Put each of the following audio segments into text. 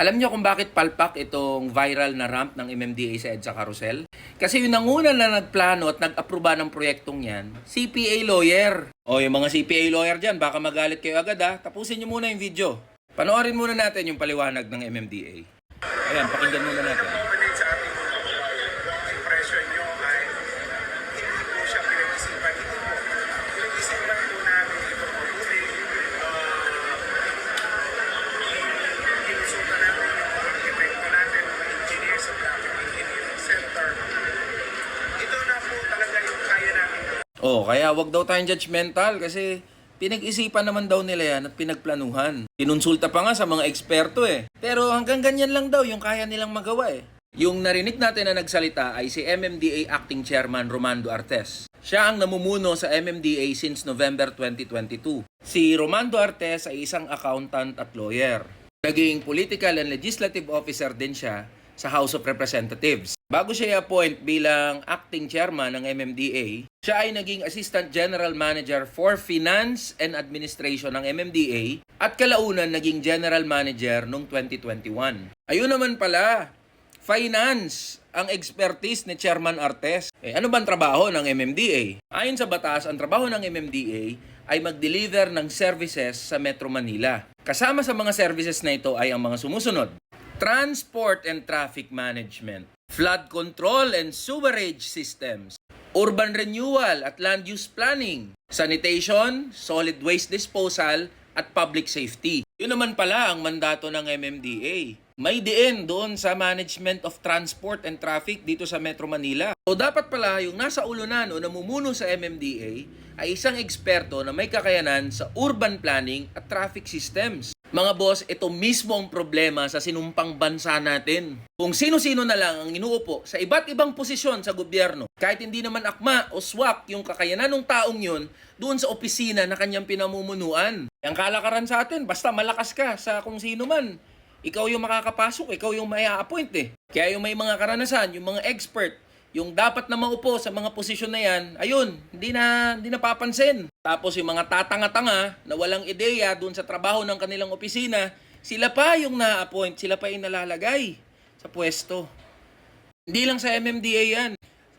Alam niyo kung bakit palpak itong viral na ramp ng MMDA sa EDSA Carousel? Kasi yung nanguna na nagplano at nag-aproba ng proyektong yan, CPA lawyer. O yung mga CPA lawyer dyan, baka magalit kayo agad ha. Tapusin niyo muna yung video. Panoorin muna natin yung paliwanag ng MMDA. Ayan, pakinggan muna natin. Sa ating mga kababayan, kung ang impression nyo ay hindi po siya pinag-isipan, hindi po. Pinag-isipan po namin ito mabuti. Kinusulta namin yung mga arkitekto natin, mga engineers sa Traffic Engineering Center. Ito na po talaga yung kaya namin. Kaya wag daw tayong judgmental kasi pinag-isipan naman daw nila yan at pinagplanuhan. Kinonsulta pa nga sa mga eksperto eh. Pero hanggang ganyan lang daw yung kaya nilang magawa eh. Yung narinig natin na nagsalita ay si MMDA Acting Chairman Romando Artes. Siya ang namumuno sa MMDA since November 2022. Si Romando Artes ay isang accountant at lawyer. Naging political and legislative officer din siya sa House of Representatives. Bago siya i-appoint bilang acting chairman ng MMDA, siya ay naging Assistant General Manager for Finance and Administration ng MMDA at kalaunan naging General Manager noong 2021. Ayun naman pala, finance ang expertise ni Chairman Artes. Ano bang trabaho ng MMDA? Ayon sa batas, ang trabaho ng MMDA ay mag-deliver ng services sa Metro Manila. Kasama sa mga services na ito ay ang mga sumusunod: Transport and Traffic Management, Flood Control and Sewerage Systems, Urban Renewal at Land Use Planning, Sanitation, Solid Waste Disposal, at Public Safety. Yun naman pala ang mandato ng MMDA. May diin doon sa Management of Transport and Traffic dito sa Metro Manila. So dapat pala yung nasa ulunan o namumuno sa MMDA ay isang eksperto na may kakayanan sa urban planning at traffic systems. Mga boss, ito mismo ang problema sa sinumpang bansa natin. Kung sino-sino na lang ang inuupo sa iba't ibang posisyon sa gobyerno, kahit hindi naman akma o swak yung kakayanan ng taong yun doon sa opisina na kanyang pinamumunuan. Ang kalakaran sa atin, basta malakas ka sa kung sino man, ikaw yung makakapasok, ikaw yung mai-appoint eh. Kaya yung may mga karanasan, yung mga expert, yung dapat na maupo sa mga posisyon na yan, ayun, hindi na papansin. Tapos yung mga tatanga-tanga na walang ideya doon sa trabaho ng kanilang opisina, sila pa yung na-appoint, sila pa yung nalalagay sa pwesto. Hindi lang sa MMDA yan.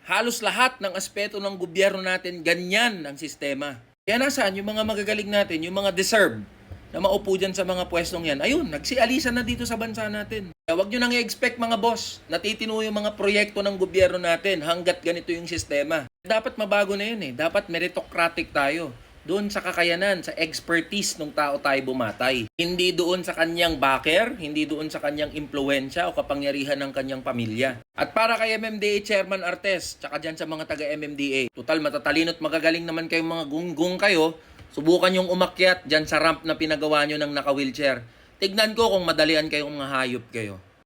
Halos lahat ng aspeto ng gobyerno natin, ganyan ang sistema. Kaya nasaan yung mga magagaling natin, yung mga deserve na maupo dyan sa mga pwestong yan, ayun, nagsialisan na dito sa bansa natin. Kaya huwag nyo nang i-expect mga boss, natitino yung mga proyekto ng gobyerno natin hanggat ganito yung sistema. Dapat mabago na yun eh. Dapat meritocratic tayo. Doon sa kakayanan, sa expertise ng tao tayo bumatay. Hindi doon sa kanyang backer, hindi doon sa kanyang impluensya o kapangyarihan ng kanyang pamilya. At para kay MMDA Chairman Artes, tsaka dyan sa mga taga-MMDA, total matatalino at magagaling naman kayong mga gunggong kayo, subukan yung umakyat dyan sa ramp na pinagawa nyo ng naka-wheelchair. Tignan ko kung madalian kayong mga hayop kayo.